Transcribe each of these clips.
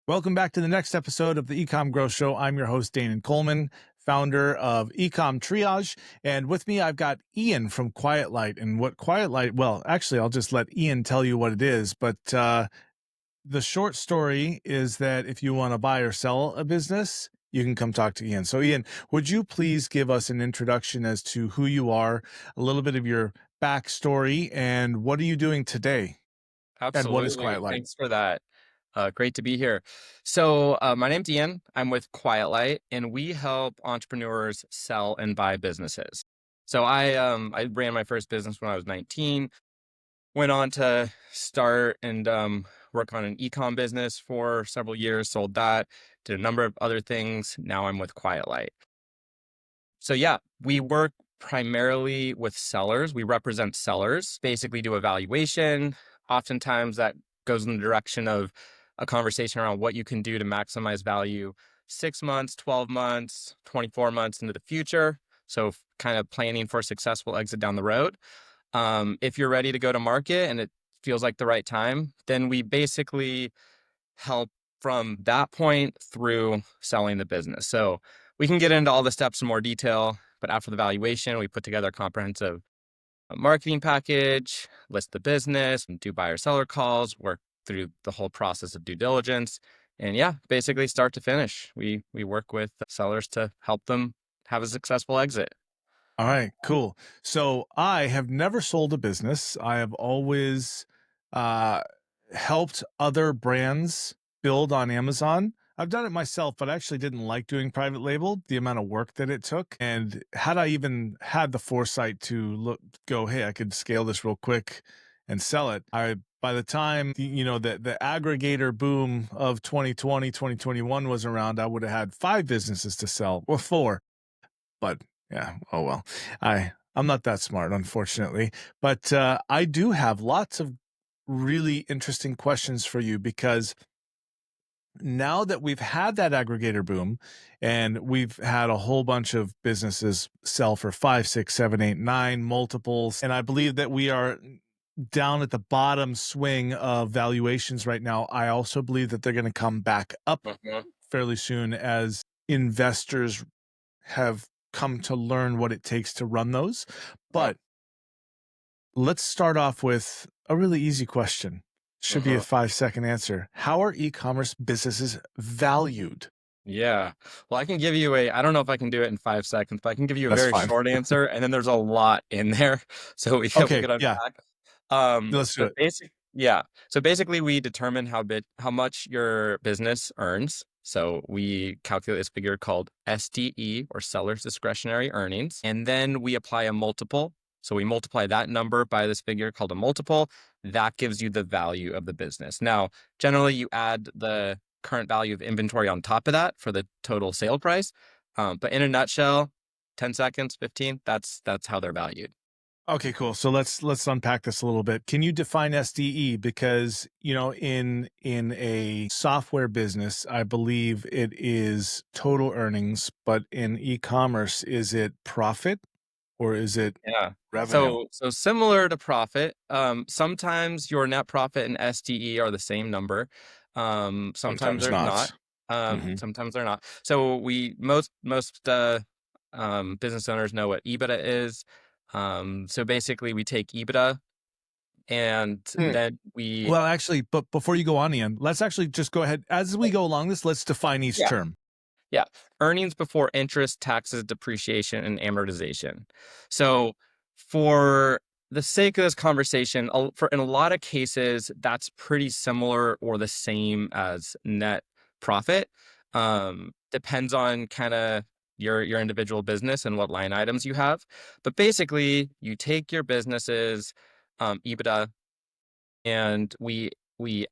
Welcome back to the next episode of the eCom Growth Show. I'm your host, Danan Coleman, founder of eCom Triage. And with me, I've got Ian from Quiet Light. And what Quiet Light, well, actually, I'll just let Ian tell you what it is. But the short story is that if you want to buy or sell a business, you can come talk to Ian. So, Ian, would you please give us an introduction as to who you are, a little bit of your backstory, and what are you doing today? And what is Quiet Absolutely. Light? Thanks for that. Great to be here. So, my name's Ian. I'm with Quiet Light, and we help entrepreneurs sell and buy businesses. So, I ran my first business when I was 19. Went on to start and work on an ecom business for several years. Sold that. Did a number of other things. Now I'm with Quiet Light. So yeah, we work primarily with sellers. We represent sellers, basically do evaluation. Oftentimes that goes in the direction of a conversation around what you can do to maximize value 6 months, 12 months, 24 months into the future. So kind of planning for a successful exit down the road. If you're ready to go to market and it feels like the right time, then we basically help from that point through selling the business. So we can get into all the steps in more detail, but after the valuation, we put together a comprehensive marketing package, list the business, and do buyer seller calls, work through the whole process of due diligence. And yeah, basically start to finish. We work with sellers to help them have a successful exit. All right, cool. So I have never sold a business. I have always uh, helped other brands build on Amazon. I've done it myself, but I actually didn't like doing private label, the amount of work that it took. And had I even had the foresight to go, hey, I could scale this real quick and sell it. By the time, the aggregator boom of 2020, 2021 was around, I would have had 5 businesses to sell, or 4. But yeah, oh well. I'm not that smart, unfortunately. But I do have lots of really interesting questions for you, because now that we've had that aggregator boom and we've had a whole bunch of businesses sell for 5, 6, 7, 8, 9 multiples, and I believe that we are down at the bottom swing of valuations right now. I also believe that they're going to come back up Mhm. fairly soon as investors have come to learn what it takes to run those. Yep. But let's start off with a really easy question. Should be a Mhm. 5-second answer. How are e-commerce businesses valued? Yeah. Well, I can give you I don't know if I can do it in 5 seconds, but I can give you a That's very fine. short answer. And then there's a lot in there. So we Okay, could yeah, unpack. let's do But it. yeah. So basically we determine how much your business earns. So we calculate this figure called SDE, or seller's discretionary earnings. And then we apply a multiple. So we multiply that number by this figure called a multiple. That gives you the value of the business. Now, generally you add the current value of inventory on top of that for the total sale price. But in a nutshell, 10 seconds, 15, that's how they're valued. Okay, cool. So let's unpack this a little bit. Can you define SDE? Because, in a software business, I believe it is total earnings, but in e-commerce, is it profit or is it Yeah. revenue? So similar to profit, sometimes your net profit and SDE are the same number. Sometimes Sometimes there's not. not. Mhm. Sometimes they're not. So most business owners know what EBITDA is. So basically we take EBITDA and then we Well, actually, but before you go on, Ian, let's actually just go ahead. As we go along this, let's define each yeah, term. yeah, earnings before interest, taxes, depreciation, and amortization. So for the sake of this conversation, for in a lot of cases, that's pretty similar or the same as net profit. Depends on kind of your individual business and what line items you have. But basically, you take your business's EBITDA, and we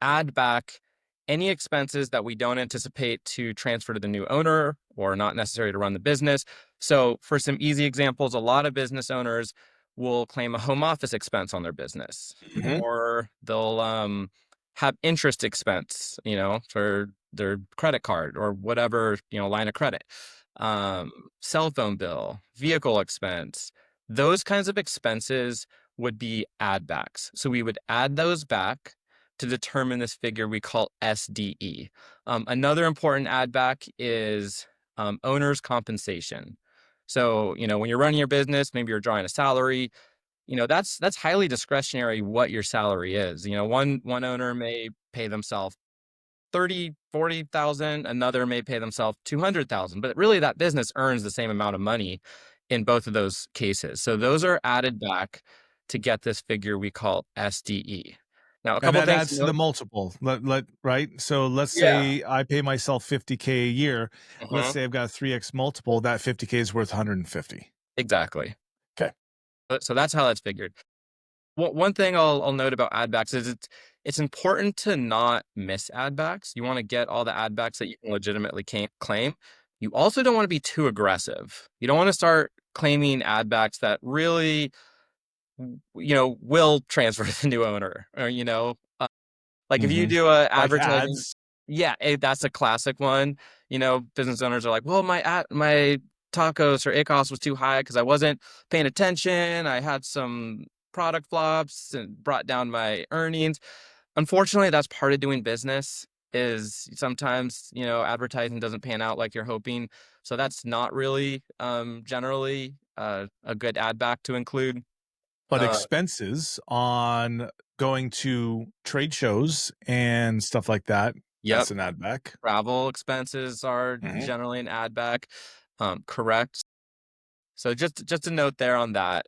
add back any expenses that we don't anticipate to transfer to the new owner or not necessary to run the business. So for some easy examples, a lot of business owners will claim a home office expense on their business, Mhm. or they'll have interest expense, for their credit card or whatever, line of credit, um, cell phone bill, vehicle expense. Those kinds of expenses would be add backs. So we would add those back. to determine this figure we call SDE. Another important add back is owner's compensation. So, when you're running your business, maybe you're drawing a salary, that's highly discretionary what your salary is. One owner may pay themselves 30, 40,000, another may pay themselves 200,000, but really that business earns the same amount of money in both of those cases. So those are added back to get this figure we call SDE. Now, a And couple that things to adds to the note. multiple. Right? So let's Yeah. say I pay myself 50K a year. Let's Mhm. say I've got a 3x multiple, that 50K is worth 150. Exactly. Okay. So that's how that's figured. One thing I'll note about add backs is it's important to not miss add backs. You want to get all the add backs that you can legitimately can't claim. You also don't want to be too aggressive. You don't want to start claiming add backs that really, will transfer to the new owner, or like if you Mhm. do a Like advertising. ads. Yeah, that's a classic one. Business owners are like, well, my tacos or ACOS was too high because I wasn't paying attention. I had some product flops and brought down my earnings. Unfortunately, that's part of doing business is sometimes, advertising doesn't pan out like you're hoping. So that's not really generally a good add back to include. But Uh, expenses on going to trade shows and stuff like that, yep. that's an add back. Travel expenses are Mhm. generally an add back. Correct. So just a note there on that.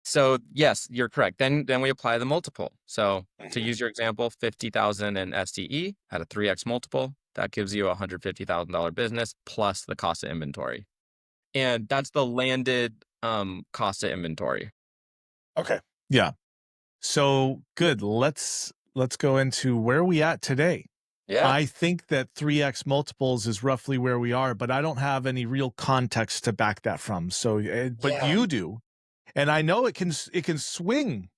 So yes, you're correct. Then we apply the multiple. So to Mhm. use your example, 50,000 in STE at a 3x multiple, that gives you a $150,000 business plus the cost of inventory. And that's the landed cost of inventory. Okay. Yeah. So good. Let's go into where are we at today. Yeah. I think that 3x multiples is roughly where we are, but I don't have any real context to back that from. So, but Yeah. you do, and I know it can swing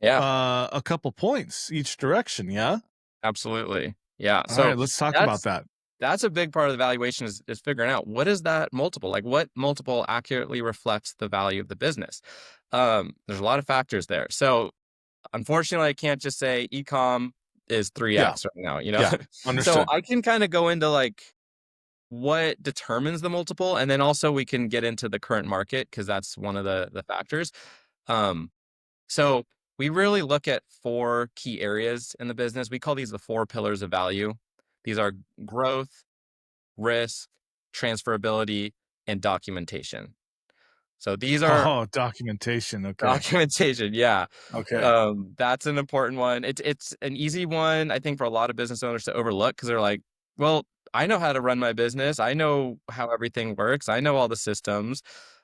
Yeah. a couple points each direction. Yeah. Absolutely. Yeah. All So right, let's talk about that's that. that's a big part of the valuation is figuring out what is that multiple, like what multiple accurately reflects the value of the business. There's a lot of factors there. So unfortunately, I can't just say ecom is Yeah. 3x right now, Yeah. So Understood. I can kind of go into like what determines the multiple, and then also we can get into the current market because that's one of the factors. Um, so we really look at four key areas in the business. We call these the four pillars of value. These are growth, risk, transferability, and documentation. So these are Oh, documentation. Okay. documentation. Yeah. Okay. That's an important one. It's an easy one, I think, for a lot of business owners to overlook because they're like, well, I know how to run my business. I know how everything works. I know all the systems.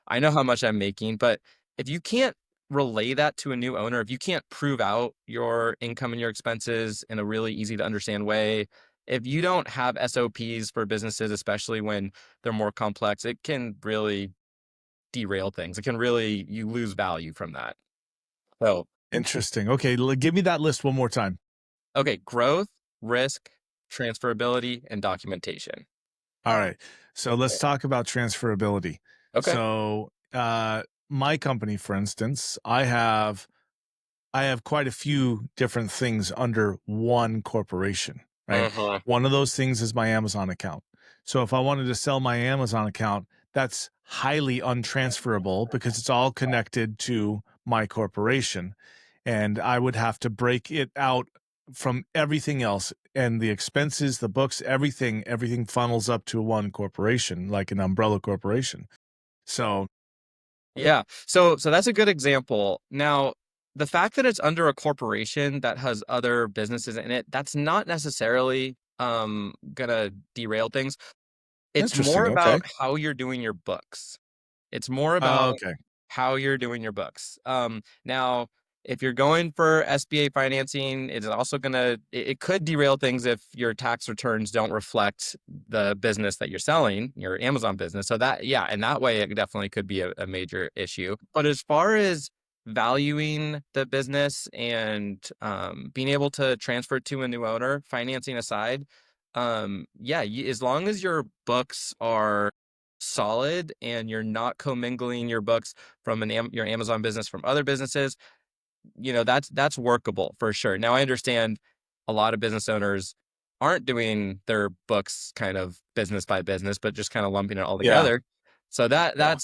I know how much I'm making. But if you can't relay that to a new owner, if you can't prove out your income and your expenses in a really easy to understand way, if you don't have SOPs for businesses, especially when they're more complex, it can really derail things. It can really, you lose value from that. So, Interesting. Okay, give me that list one more time. okay, growth, risk, transferability, and documentation. All right. So let's Okay. talk about transferability. Okay. So, my company, for instance, I have quite a few different things under one corporation, right? Mhm. One of those things is my Amazon account. So if I wanted to sell my Amazon account, that's highly untransferable because it's all connected to my corporation. And I would have to break it out from everything else and the expenses, the books, everything funnels up to one corporation, like an umbrella corporation. So, Yeah. So that's a good example. Now, the fact that it's under a corporation that has other businesses in it, that's not necessarily gonna derail things. It's more interesting. Okay. about how you're doing your books. It's more about Okay. how you're doing your books. Now, if you're going for SBA financing, it's also it could derail things if your tax returns don't reflect the business that you're selling, your Amazon business. So that, yeah, in that way, it definitely could be a major issue. But as far as valuing the business and being able to transfer it to a new owner, financing aside, yeah, as long as your books are solid and you're not commingling your books from your Amazon business from other businesses, that's workable for sure. Now I understand a lot of business owners aren't doing their books kind of business by business, but just kind of lumping it all Yeah. together. So that Yeah.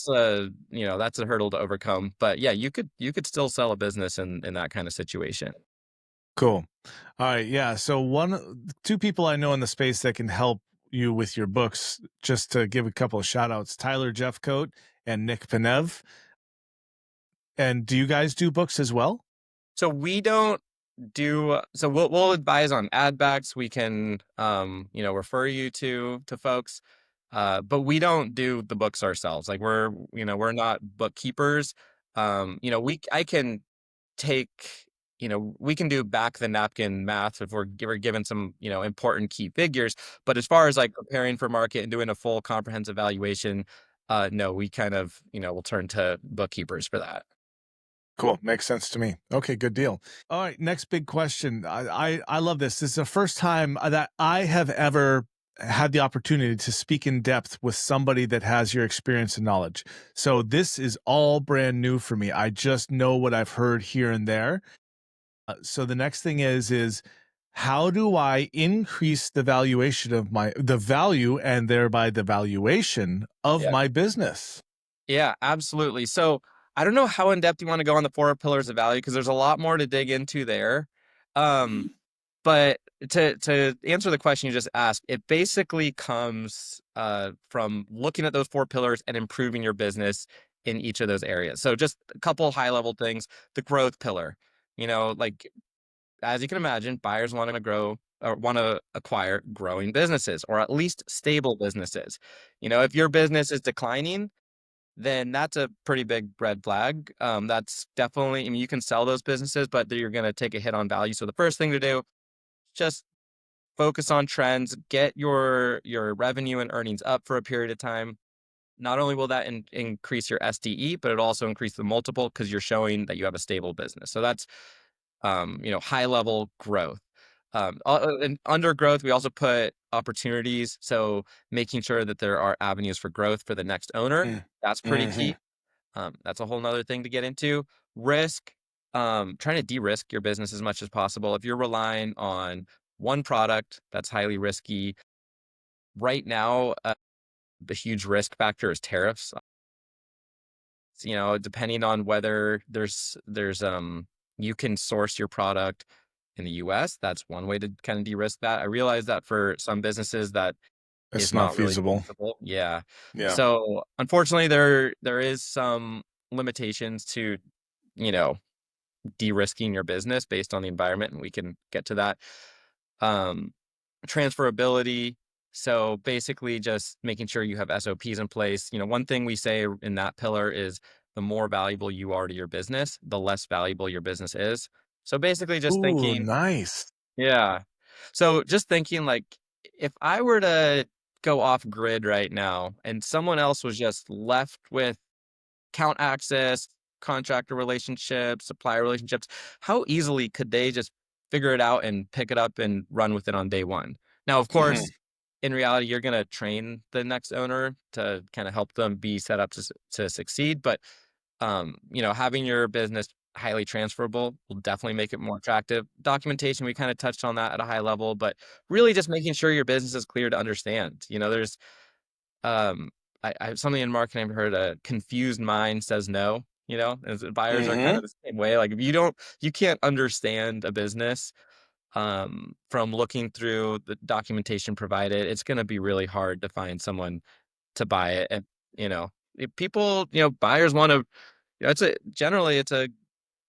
that's a hurdle to overcome. But yeah, you could still sell a business in that kind of situation. Cool. All right. Yeah. So two people I know in the space that can help you with your books, just to give a couple of shout outs, Tyler Jeffcoat and Nick Panev. And do you guys do books as well? So we don't do so we'll advise on ad backs. We can refer you to folks. But we don't do the books ourselves. Like we're not bookkeepers. We I can take we can do back the napkin math if we're given some important key figures, but as far as like preparing for market and doing a full comprehensive valuation, no, we kind of we'll turn to bookkeepers for that. Cool. Makes sense to me. Okay, good deal. All right, next big question. I love this. This is the first time that I have ever had the opportunity to speak in depth with somebody that has your experience and knowledge. So this is all brand new for me. I just know what I've heard here and there. So the next thing is how do I increase the valuation of the value and thereby the valuation of Yeah. my business? Yeah, absolutely. So I don't know how in depth you want to go on the four pillars of value because there's a lot more to dig into there. Um, but to answer the question you just asked, it basically comes from looking at those four pillars and improving your business in each of those areas. So just a couple high level things. The growth pillar, like as you can imagine, buyers want to grow or want to acquire growing businesses or at least stable businesses. If your business is declining, then that's a pretty big red flag. That's definitely, I mean, you can sell those businesses, but you're going to take a hit on value. So the first thing to do, just focus on trends, get your revenue and earnings up for a period of time. Not only will that increase your SDE, but it also increase the multiple because you're showing that you have a stable business. So that's high level growth. And under growth, we also put opportunities. So making sure that there are avenues for growth for the next owner. That's pretty Mm-hmm. key. That's a whole nother thing to get into. Risk, trying to de-risk your business as much as possible. If you're relying on one product, that's highly risky. Right now, the huge risk factor is tariffs. Depending on whether you can source your product in the US, that's one way to kind of de-risk that. I realize that for some businesses that It's is not not really feasible. feasible. Yeah. Yeah. So unfortunately there is some limitations to, you know, de-risking your business based on the environment, and we can get to that. Um, Transferability. So basically just making sure you have SOPs in place. One thing we say in that pillar is the more valuable you are to your business, the less valuable your business is. So basically just Ooh, thinking, nice. yeah. So just thinking like if I were to go off grid right now and someone else was just left with account access, contractor relationships, supplier relationships, how easily could they just figure it out and pick it up and run with it on day one? Now, of Mhm. course, in reality, you're going to train the next owner to kind of help them be set up to succeed. But, having your business highly transferable will definitely make it more attractive. Documentation, we kind of touched on that at a high level, but really just making sure your business is clear to understand. There's um, I something in marketing I've heard, a confused mind says no, as buyers are kind Mhm. of the same way. Like if you can't understand a business, from looking through the documentation provided, it's going to be really hard to find someone to buy it. And, if people, buyers want to, generally it's a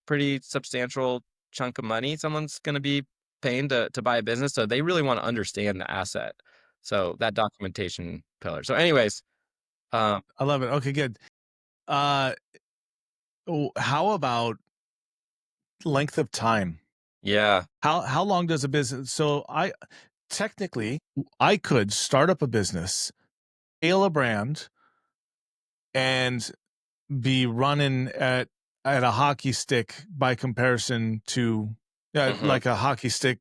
pretty substantial chunk of money someone's going to be paying to buy a business. So they really want to understand the asset. So that documentation pillar. So anyways, um, I love it. Okay, good. Uh, how about length of time? yeah. How long does a business so I technically I could start up a business, scale a brand, and be running at a hockey stick by comparison to Hmm. like a hockey stick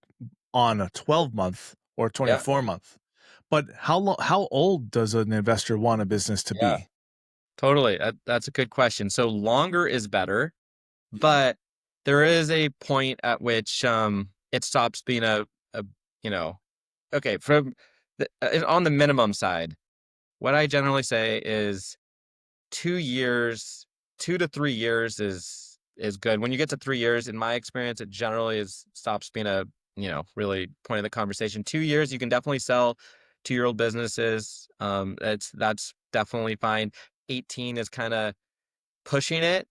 on a 12-month or Yeah. 24-month. But how old does an investor want a business to Yeah. be? Totally. That's a good question. So longer is better, but there is a point at which it stops being a you know okay from on the minimum side. What I generally say is 2 years, 2 to 3 years is good. When you get to 3 years, in my experience, it generally is stops being a really point of the conversation. 2 years, you can definitely sell 2-year-old businesses. That's definitely fine. 18 is kind of pushing it.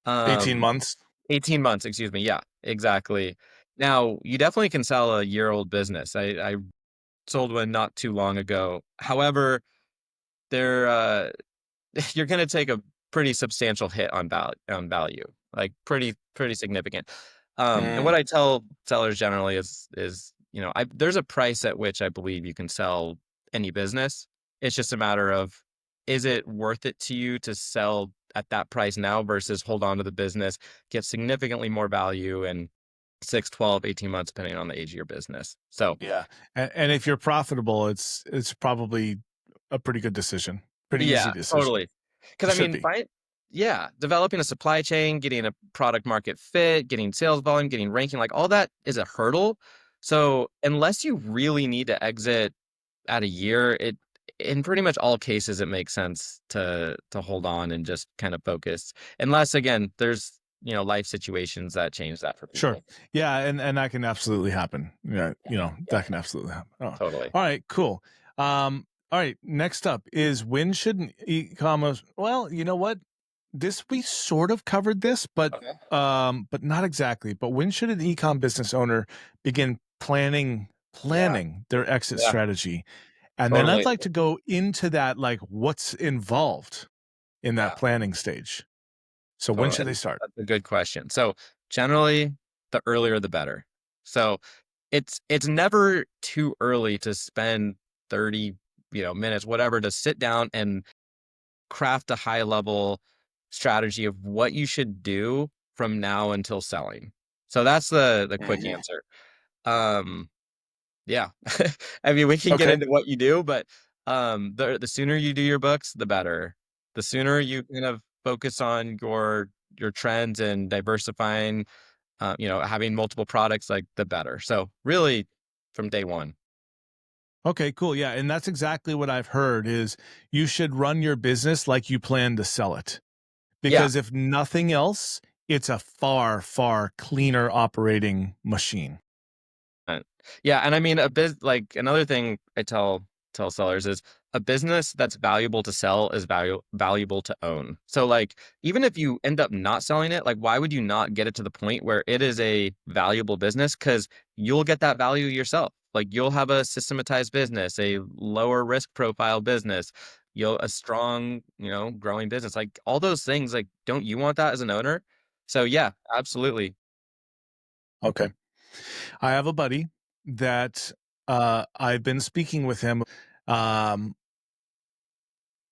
18 Um, months. 18 months, excuse me. Yeah, exactly. Now, you definitely can sell a year-old business. I sold one not too long ago. However, they're you're going to take a pretty substantial hit on value, like pretty significant. And what Mm, I tell sellers generally is there's a price at which I believe you can sell any business. It's just a matter of, is it worth it to you to sell at that price now versus hold on to the business, get significantly more value in 6, 12, 18 months, depending on the age of your business. So yeah. And if you're profitable, it's probably a pretty good decision. Pretty yeah, easy decision. totally. Because It I should mean, be. yeah, developing a supply chain, getting a product market fit, getting sales volume, getting ranking, like all that is a hurdle. So unless you really need to exit at a year, in pretty much all cases it makes sense to hold on and just kind of focus. Unless again, there's life situations that change that for Sure. people. Yeah, and that can absolutely happen. Yeah, Yeah, yeah, that can absolutely happen. Oh. totally. All right, cool. All right, next up is when should an e-commerce well, you know what? This we sort of covered this, Okay. but not exactly. But when should an e-com business owner begin Yeah, planning their exit yeah, strategy? And then I'd totally. like to go into that, like what's involved in that Yeah. planning stage. So when Totally, should they and start? that's a good question. So, generally, the earlier the better. So, it's never too early to spend 30, minutes, whatever, to sit down and craft a high level strategy of what you should do from now until selling. So that's the quick Mhm. answer. Um, yeah. I mean, we can get Okay. into what you do, but the sooner you do your books, the better. The sooner you kind of focus on your trends and diversifying, having multiple products, like the better. So really, from day one. Okay, cool. Yeah, and that's exactly what I've heard is you should run your business like you plan to sell it. Yeah. Because if nothing else, it's a far, far cleaner operating machine. Uh, yeah, and I mean like another thing I tell sellers is a business that's valuable to sell is valuable to own. So like even if you end up not selling it, like why would you not get it to the point where it is a valuable business? Because you'll get that value yourself. Like you'll have a systematized business, a lower risk profile business, you'll a strong, growing business. Like all those things, like don't you want that as an owner? So yeah, absolutely. Okay. I have a buddy that I've been speaking with him um,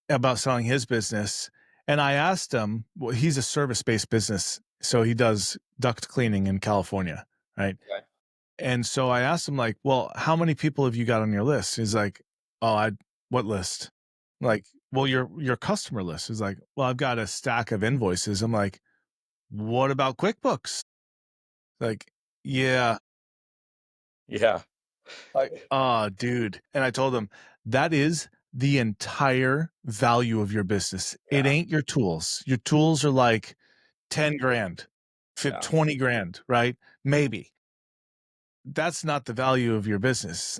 about selling his business. And I asked him, well, he's a service based business. So he does duct cleaning in California. Right. Okay. And so I asked him, like, well, how many people have you got on your list? He's like, oh, what list? Like, well, your customer list. He's like, well, I've got a stack of invoices. I'm like, what about QuickBooks? Like, yeah, Yeah. like, oh, dude. And I told him that is the entire value of your business. It Yeah. ain't your tools. Your tools are like 10 grand, Yeah. 20 grand, right? Maybe. That's not the value of your business.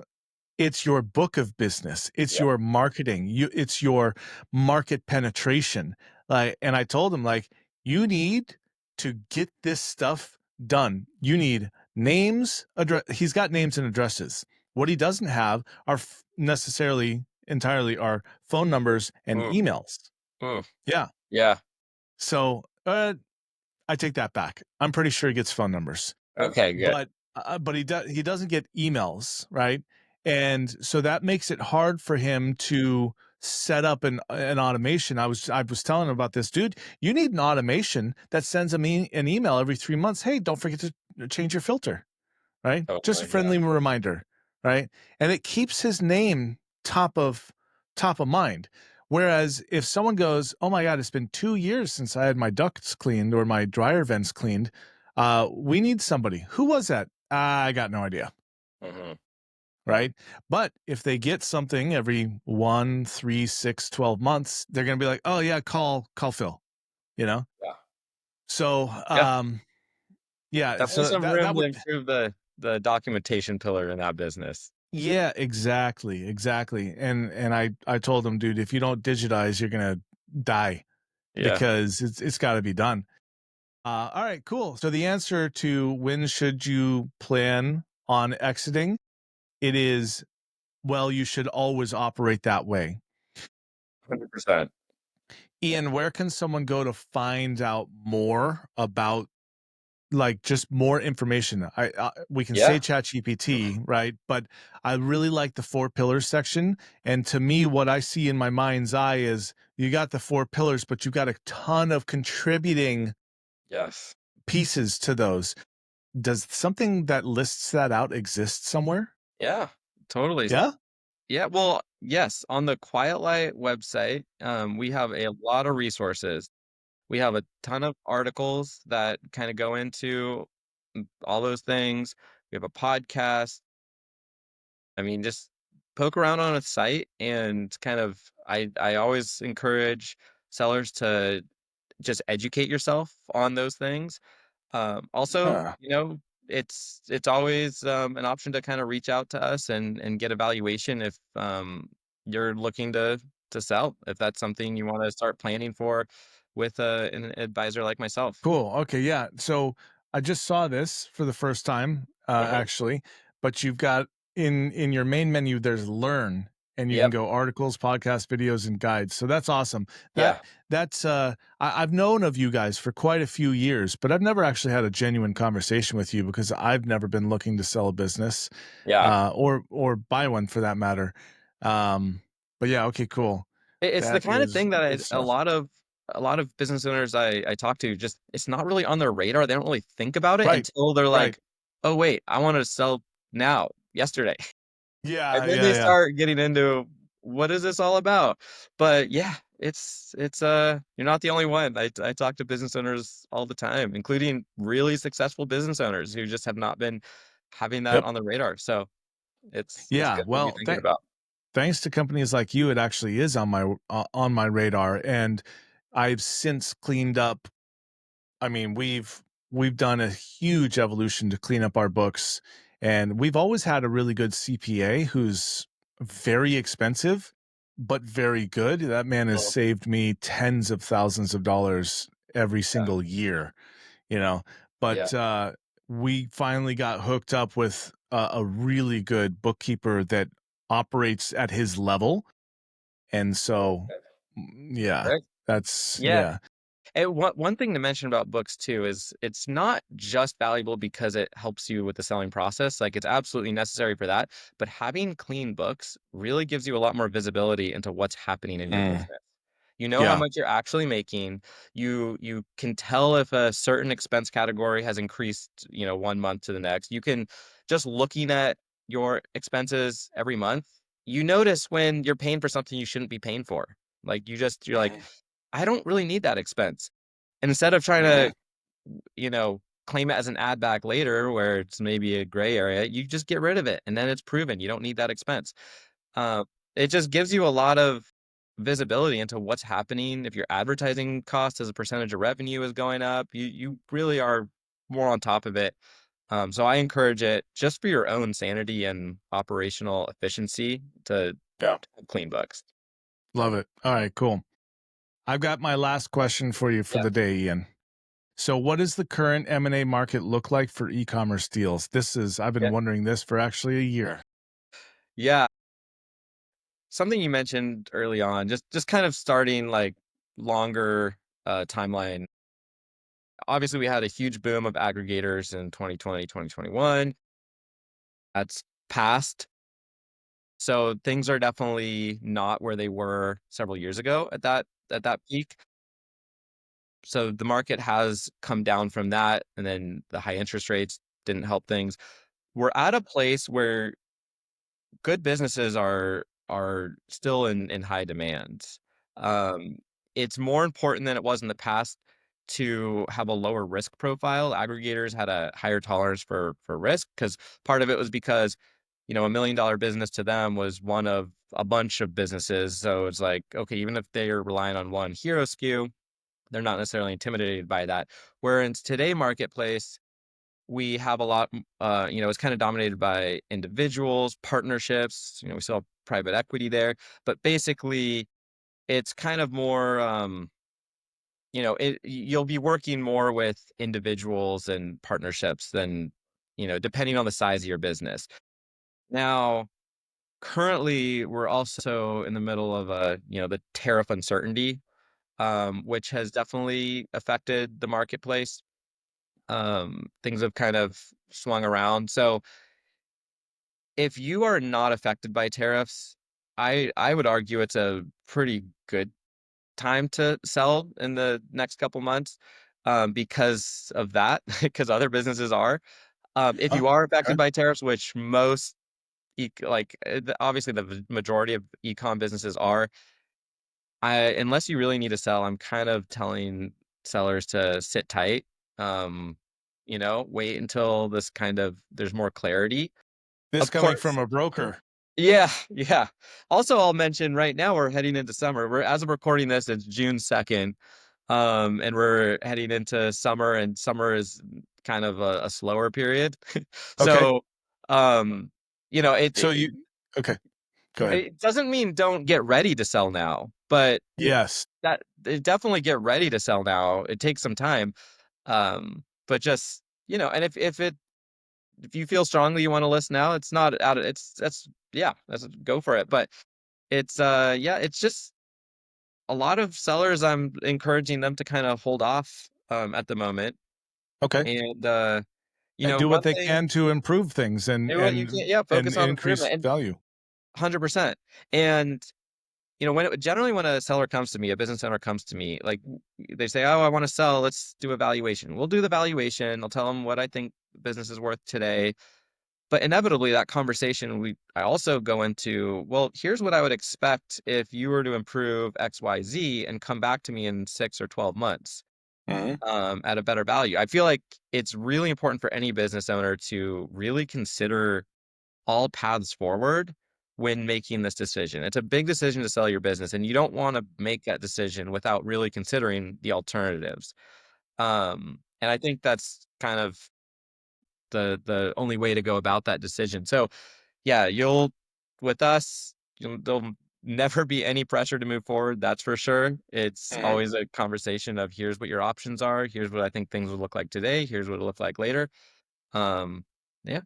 It's your book of business. It's Yeah. your marketing. It's your market penetration. Like, and I told him, like, you need to get this stuff done. You need names, address. He's got names and addresses. What he doesn't have are necessarily entirely are phone numbers and Mm, emails. mm. Yeah. Yeah. So, I take that back. I'm pretty sure he gets phone numbers. Okay, good. But he doesn't get emails, right? And so that makes it hard for him to set up an automation. I was telling him about this, dude. You need an automation that sends an email every 3 months. Hey, don't forget to change your filter, right? Just a Totally, yeah. friendly reminder, right? And it keeps his name top of mind. Whereas if someone goes, "Oh my God, it's been 2 years since I had my ducts cleaned or my dryer vents cleaned," We need somebody. Who was that? I got no idea. Hmm. Right. But if they get something every 1, 3, 6, 12 months, they're going to be like, oh, yeah, call Phil, you know? Yeah. So, Yeah. yeah, Definitely so some that, room that to would, improve the documentation pillar in that business. yeah, exactly. Exactly. And I told them, dude, if you don't digitize, you're going to die Yeah. because it's got to be done. All right, cool. So the answer to when should you plan on exiting, it is, well, you should always operate that way. 100%. Ian, where can someone go to find out more about like just more information? We can say Yeah. ChatGPT, right? But I really like the four pillars section. And to me, what I see in my mind's eye is you got the four pillars, but you got a ton of contributing Yes. pieces to those. Does something that lists that out exist somewhere? Yeah. Totally. Yeah. Yeah. Well, yes. On the Quiet Light website, we have a lot of resources. We have a ton of articles that kind of go into all those things. We have a podcast. I mean, just poke around on a site and kind of I always encourage sellers to just educate yourself on those things. Also, Yeah. it's always an option to kind of reach out to us and get a valuation if you're looking to sell, if that's something you want to start planning for with an advisor like myself. Cool. Okay. Yeah. So I just saw this for the first time, Mhm. actually, but you've got in your main menu, there's learn and you can Yep. go articles, podcasts, videos, and guides. So that's awesome. That Yeah. that's I've known of you guys for quite a few years, but I've never actually had a genuine conversation with you because I've never been looking to sell a business, Yeah. or buy one for that matter. Um, but yeah, okay, cool. It's the That kind of is thing that good a stuff. lot of business owners I talk to, just it's not really on their radar. They don't really think about it Right. until they're Right. like, "Oh, wait, I wanna sell now, yesterday." And Yeah. then Yeah. they Yeah. start getting into, "What is this all about?" But yeah, you're not the only one. I talk to business owners all the time, including really successful business owners who just have not been having that Yep. on the radar. So it's Yeah, good to be well, thinking about. thanks to companies like you, it actually is on my radar, and I've since cleaned up. I mean, we've done a huge evolution to clean up our books, and we've always had a really good CPA who's very expensive, but very good. That man has Mhm. saved me tens of thousands of dollars every Yeah. single year, you know. Yeah. But we finally got hooked up with a really good bookkeeper that operates at his level, and so yeah, Right. that's Yeah. yeah. And one thing to mention about books too is it's not just valuable because it helps you with the selling process. Like it's absolutely necessary for that. But having clean books really gives you a lot more visibility into what's happening in your Mm, business. You know how yeah. much you're actually making. You can tell if a certain expense category has increased, 1 month to the next. You can just looking at your expenses every month, you notice when you're paying for something you shouldn't be paying for. Like you're like, Mhm. I don't really need that expense. And instead of trying Mhm. to, claim it as an add back later where it's maybe a gray area, you just get rid of it and then it's proven you don't need that expense. Uh, it just gives you a lot of visibility into what's happening. If your advertising cost as a percentage of revenue is going up, you really are more on top of it. So I encourage it just for your own sanity and operational efficiency to Yeah. have clean books. Love it. All right, cool. I've got my last question for you for Yeah. the day, Ian. So what does the current M&A market look like for e-commerce deals? I've been Yeah. wondering this for actually a year. Yeah. Something you mentioned early on, just kind of starting like longer timeline. Obviously, we had a huge boom of aggregators in 2020, 2021. That's passed. So things are definitely not where they were several years ago at that peak. So the market has come down from that, and then the high interest rates didn't help things. We're at a place where good businesses are still in high demand. Um, it's more important than it was in the past. to have a lower risk profile. Aggregators had a higher tolerance for risk because part of it was because, $1 million business to them was one of a bunch of businesses. So it's like, okay, even if they are relying on one hero SKU, they're not necessarily intimidated by that. Whereas today marketplace, we have a lot, it's kind of dominated by individuals, partnerships. We still have private equity there, but basically it's kind of more, you'll be working more with individuals and partnerships than, depending on the size of your business. Now, currently, we're also in the middle of the tariff uncertainty, which has definitely affected the marketplace. Things have kind of swung around. So if you are not affected by tariffs, I would argue it's a pretty good time to sell in the next couple months, because of that, because other businesses are. If Oh, you are okay. affected by tariffs, which most obviously the majority of ecom businesses are, unless you really need to sell, I'm kind of telling sellers to sit tight. Um, wait until there's more clarity. This Of coming from course. a broker. Yeah, yeah. Also, I'll mention right now we're heading into summer. As of recording this, it's June 2nd. And we're heading into summer, and summer is kind of a slower period. Okay. So, um, you know, it, So it you okay, go ahead. it doesn't mean don't get ready to sell now, but Yes. definitely get ready to sell now. It takes some time. But just, and if you feel strongly you want to list now, it's not out of it's that's yeah, that's go for it. But yeah, it's just a lot of sellers, I'm encouraging them to kind of hold off at the moment. Okay. And And do what one they thing, can to improve things do what you can, yeah, and focus on increase improvement and value. 100%. And generally when a seller comes to me, a business owner comes to me, like they say, "Oh, I want to sell. Let's do a valuation." We'll do the valuation. I'll tell them what I think the business is worth today. But inevitably, that conversation, I also go into, well, here's what I would expect if you were to improve X, Y, Z and come back to me in 6 or 12 months, Mhm. at a better value. I feel like it's really important for any business owner to really consider all paths forward when making this decision. It's a big decision to sell your business, and you don't want to make that decision without really considering the alternatives. And I think that's kind of the only way to go about that decision. So yeah, with us, there'll never be any pressure to move forward. That's for sure. It's Mhm. always a conversation of here's what your options are. Here's what I think things will look like today. Here's what it'll look like later. Um, yeah,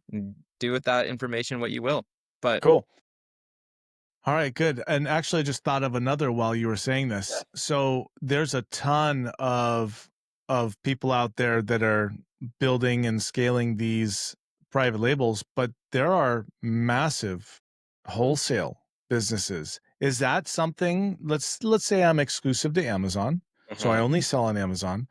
do with that information what you will. But Cool. All right, good. And actually, I just thought of another while you were saying yeah. this. So there's a ton of people out there that are building and scaling these private labels, but there are massive wholesale businesses. Is that something? Let's say I'm exclusive to Amazon, so I Mhm, only sell on Amazon.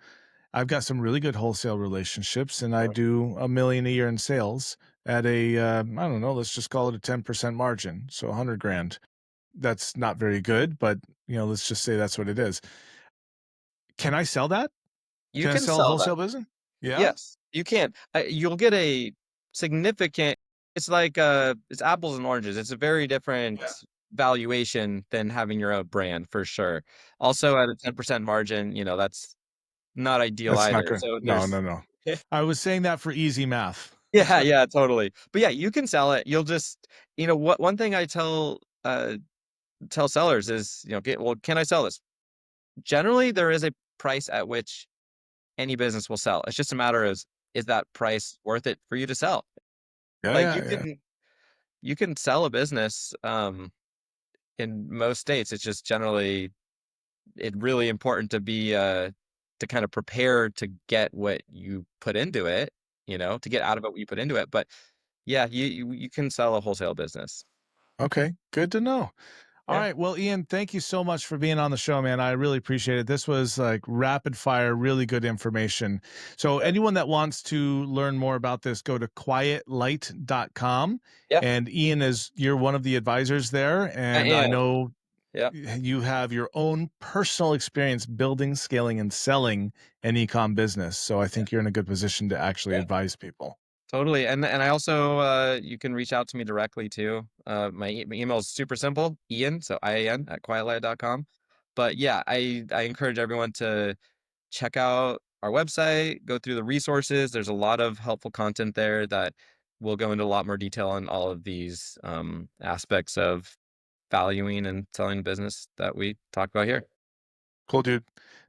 I've got some really good wholesale relationships, and I mhm. do 1 million a year in sales at a I don't know, let's just call it a 10% margin, so 100 grand. That's not very good, but, let's just say that's what it is. Can I sell that? You Can I can sell a sell that. wholesale business? Yeah? Yes, you can. You'll get a significant. It's like it's apples and oranges. It's a very different Yeah. valuation than having your own brand for sure. Also, at a 10% margin, that's not ideal That's not either. good. So No, no, there's no. I was saying that for easy math. yeah, yeah, totally. But yeah, you can sell it. You'll just, what one thing I tell sellers is, can I sell this? Generally, there is a price at which any business will sell. It's just a matter of, is that price worth it for you to sell? Yeah, Like yeah, yeah. you can sell a business in most states. It's just generally really important to be to kind of prepare to get what you put into it, to get out of it what you put into it. But yeah, you can sell a wholesale business. Okay, good to know. All Yeah. right. Well, Ian, thank you so much for being on the show, man. I really appreciate it. This was like rapid fire, really good information. So, Sure. anyone that wants to learn more about this, go to quietlight.com. Yeah, And Ian you're one of the advisors there. I And I am. know Yeah. you have your own personal experience building, scaling, and selling an ecom business. So I Yeah. think you're in a good position to actually Yeah. advise people. Totally. And I also you can reach out to me directly too. My email is super simple, Ian, so IAN at quietlight.com. But yeah, I encourage everyone to check out our website, go through the resources. There's a lot of helpful content there that will go into a lot more detail on all of these aspects of valuing and selling business that we talk about here. Cool, dude.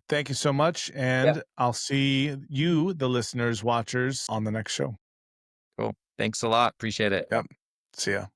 Thank you so much. Yeah. And I'll see you, the listeners, watchers, on the next show. Cool. Thanks a lot. Appreciate it. Yep. See ya.